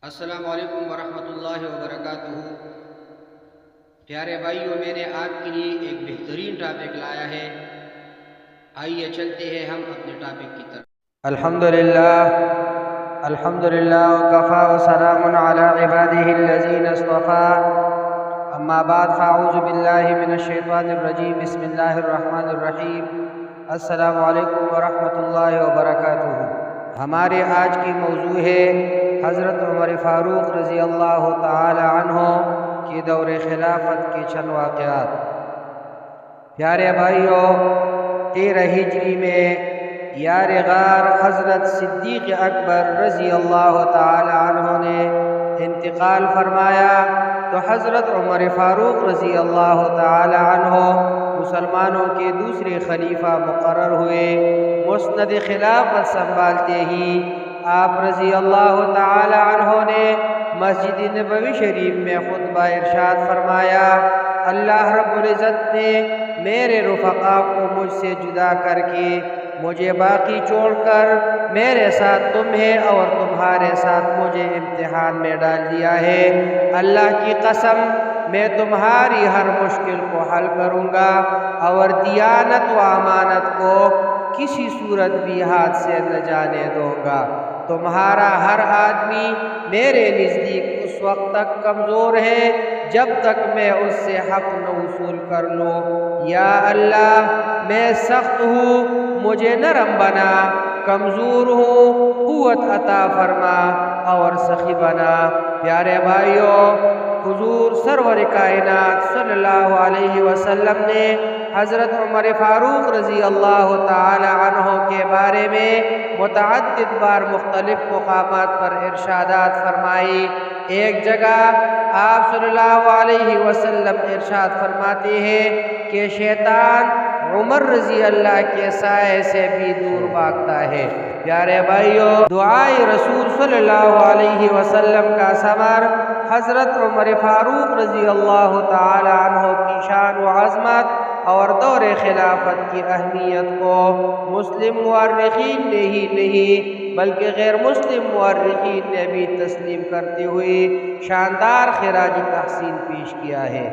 السلام علیکم ورحمۃ اللہ وبرکاتہ۔ پیارے بھائیوں، میں نے آپ کے لیے ایک بہترین ٹاپک لایا ہے۔ آئیے چلتے ہیں ہم اپنے ٹاپک کی طرف۔ الحمدللہ وکفا وسلام علی عبادہ الذین اصطفیٰ، اما بعد فاعوذ باللہ من الشیطان الرجیم، بسم اللہ الرحمن الرحیم۔ السلام علیکم ورحمۃ اللہ وبرکاتہ۔ ہمارے آج کی موضوع ہے حضرت عمر فاروق رضی اللہ تعالی عنہ کی دور خلافت کے چند واقعات۔ پیارے بھائیوں، 13 ہجری میں یار غار حضرت صدیق اکبر رضی اللہ تعالی عنہ نے انتقال فرمایا تو حضرت عمر فاروق رضی اللہ تعالی عنہ مسلمانوں کے دوسرے خلیفہ مقرر ہوئے۔ مسند خلافت سنبھالتے ہی آپ رضی اللہ تعالی عنہ نے مسجد نبوی شریف میں خطبہ ارشاد فرمایا، اللہ رب العزت نے میرے رفقا کو مجھ سے جدا کر کے مجھے باقی چھوڑ کر میرے ساتھ تمہیں اور تمہارے ساتھ مجھے امتحان میں ڈال دیا ہے۔ اللہ کی قسم، میں تمہاری ہر مشکل کو حل کروں گا اور دیانت و امانت کو کسی صورت بھی ہاتھ سے نہ جانے دوں گا۔ تمہارا ہر آدمی میرے نزدیک اس وقت تک کمزور ہے جب تک میں اس سے حق نہ وصول کر لوں۔ یا اللہ، میں سخت ہوں، مجھے نرم بنا، کمزور ہوں، قوت عطا فرما اور سخی بنا۔ پیارے بھائیوں، حضور سرور کائنات صلی اللہ علیہ وسلم نے حضرت عمر فاروق رضی اللہ تعالی عنہ کے بارے میں متعدد بار مختلف مقامات پر ارشادات فرمائی۔ ایک جگہ آپ صلی اللہ علیہ وسلم ارشاد فرماتے ہیں کہ شیطان عمر رضی اللہ کے سائے سے بھی دور بھاگتا ہے۔ پیارے بھائیوں، دعائے رسول صلی اللہ علیہ وسلم کا ثمر حضرت عمر فاروق رضی اللہ تعالی عنہ کی شان و عظمت اور دور خلافت کی اہمیت کو مسلم مورخین نے ہی نہیں بلکہ غیر مسلم مورخین نے بھی تسلیم کرتے ہوئے شاندار خراج تحسین پیش کیا ہے۔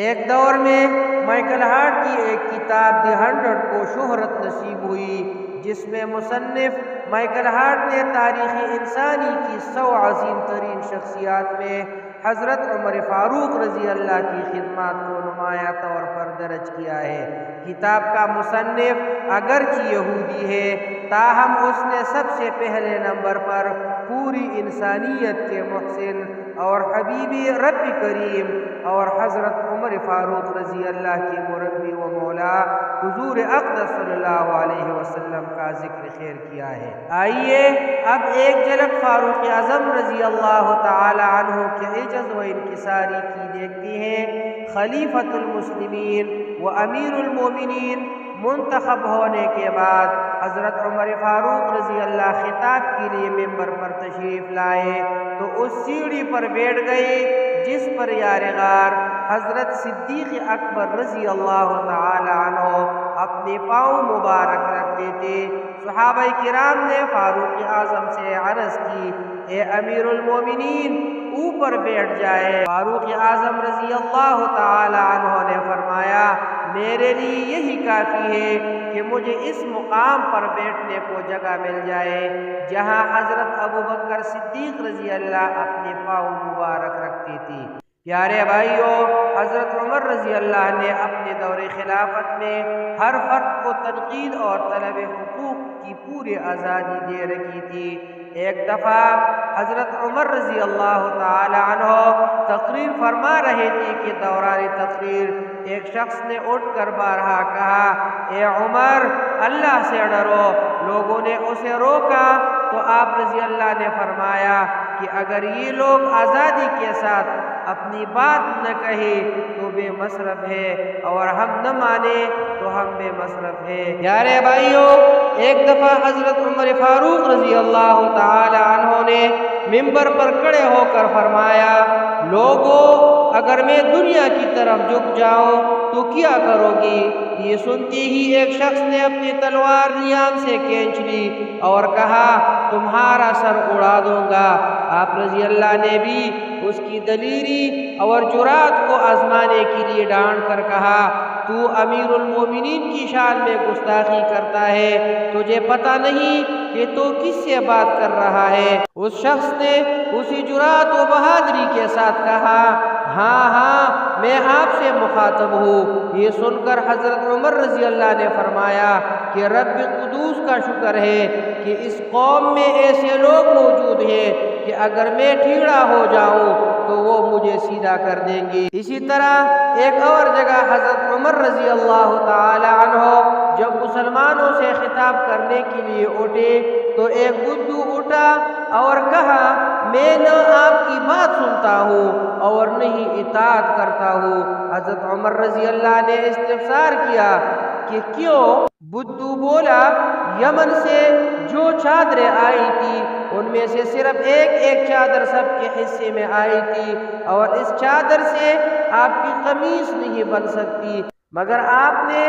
ایک دور میں مائیکل ہارٹ کی ایک کتاب دی 100 کو شہرت نصیب ہوئی، جس میں مصنف مائیکل ہارٹ نے تاریخ انسانی کی 100 عظیم ترین شخصیات میں حضرت عمر فاروق رضی اللہ کی خدمات کو نمایاں طور پر درج کیا ہے۔ کتاب کا مصنف اگرچہ یہودی ہے، تاہم اس نے سب سے پہلے نمبر پر پوری انسانیت کے محسن اور حبیبی رب کریم اور حضرت عمر فاروق رضی اللہ کی مربی و مولا حضور اقدس صلی اللہ علیہ وسلم کا ذکر خیر کیا ہے۔ آئیے اب ایک جھلک فاروق اعظم رضی اللہ تعالی عنہ کے عجز و انکساری کی دیکھتے ہیں۔ خلیفۃ المسلمین و امیر المومنین منتخب ہونے کے بعد حضرت عمر فاروق رضی اللہ خطاب کے لیے ممبر پر تشریف لائے تو اس سیڑھی پر بیٹھ گئے جس پر یار غار حضرت صدیق اکبر رضی اللہ تعالی عنہ اپنے پاؤں مبارک رکھتے تھے۔ صحابہ کرام نے فاروق اعظم سے عرض کی، اے امیر المومنین، اوپر بیٹھ جائے۔ فاروق اعظم رضی اللہ تعالی عنہ نے فرمایا، میرے لیے یہی کافی ہے کہ مجھے اس مقام پر بیٹھنے کو جگہ مل جائے جہاں حضرت ابوبکر صدیق رضی اللہ اپنے پاؤں مبارک رکھتے تھے۔ پیارے بھائیوں، حضرت عمر رضی اللہ نے اپنے دور خلافت میں ہر فرد کو تنقید اور طلب حقوق کی پوری آزادی دے رکھی تھی۔ ایک دفعہ حضرت عمر رضی اللہ تعالی عنہ تقریر فرما رہے تھے کہ دوران تقریر ایک شخص نے اٹھ کر بارہا کہا، اے عمر، اللہ سے ڈرو۔ لوگوں نے اسے روکا تو آپ رضی اللہ نے فرمایا کہ اگر یہ لوگ آزادی کے ساتھ اپنی بات نہ کہے تو بے مصرف ہے اور ہم نہ مانے تو ہم بے مصرف ہے۔ پیارے بھائیوں، ایک دفعہ حضرت عمر فاروق رضی اللہ تعالی عنہ نے ممبر پر کھڑے ہو کر فرمایا، لوگوں، اگر میں دنیا کی طرف جھک جاؤں تو کیا کرو گی؟ یہ سنتے ہی ایک شخص نے اپنی تلوار لیام سے کھینچ لی اور کہا، تمہارا سر اڑا دوں گا۔ آپ رضی اللہ نے بھی اس کی دلیری اور جرات کو آزمانے کے لیے ڈانٹ کر کہا تو امیر المومنین کی شان میں گستاخی کرتا ہے، تجھے پتہ نہیں کہ تو کس سے بات کر رہا ہے؟ اس شخص نے اسی جرات و بہادری کے ساتھ کہا ہاں ہاں میں آپ سے مخاطب ہوں۔ یہ سن کر حضرت عمر رضی اللہ نے فرمایا کہ رب قدوس کا شکر ہے کہ اس قوم میں ایسے لوگ موجود ہیں کہ اگر میں ٹھیڑا ہو جاؤں تو وہ مجھے سیدھا کر دیں گے۔ اسی طرح ایک اور جگہ حضرت عمر رضی اللہ تعالی عنہ جب مسلمانوں سے خطاب کرنے کے لیے اٹھے تو ایک بدو اٹھا اور کہا میں نہ آپ کی بات سنتا ہوں اور نہیں اطاعت کرتا ہوں۔ حضرت عمر رضی اللہ نے استفسار کیا کہ کیوں؟ بدو بولا یمن سے جو چادریں آئی تھی ان میں سے صرف ایک چادر سب کے حصے میں آئی تھی اور اس چادر سے آپ کی قمیص نہیں بن سکتی، مگر آپ نے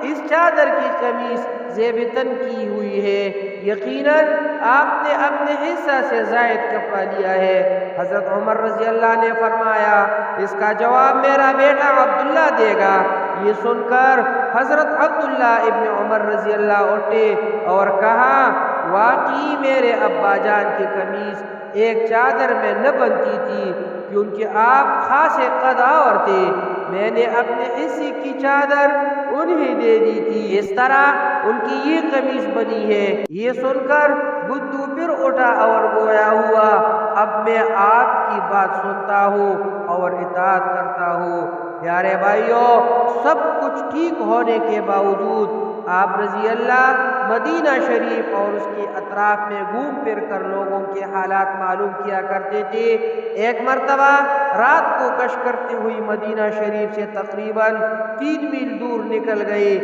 اس چادر کی قمیص زیب تن کی ہوئی ہے، یقیناً آپ نے اپنے حصہ سے زائد کپڑا لیا ہے۔ حضرت عمر رضی اللہ نے فرمایا اس کا جواب میرا بیٹا عبداللہ دے گا۔ یہ سن کر حضرت عبداللہ ابن عمر رضی اللہ اٹھے اور کہا واقعی میرے ابا جان کی قمیص ایک چادر میں نہ بنتی تھی کیونکہ آپ خاصے قد اور تھے، میں نے اپنے حصے کی چادر انہیں دے دی تھی، اس طرح ان کی یہ قمیص بنی ہے۔ یہ سن کر بدو پھر اٹھا اور گویا ہوا اب میں آپ کی بات سنتا ہوں اور اطاعت کرتا ہوں۔ پیارے بھائیوں، سب کچھ ٹھیک ہونے کے باوجود آپ رضی اللہ مدینہ شریف اور اس کے اطراف میں گھوم پھر کر لوگوں کے حالات معلوم کیا کرتے تھے۔ ایک مرتبہ رات کو گشت کرتے ہوئی مدینہ شریف سے تقریباً 3 میل دور نکل گئے۔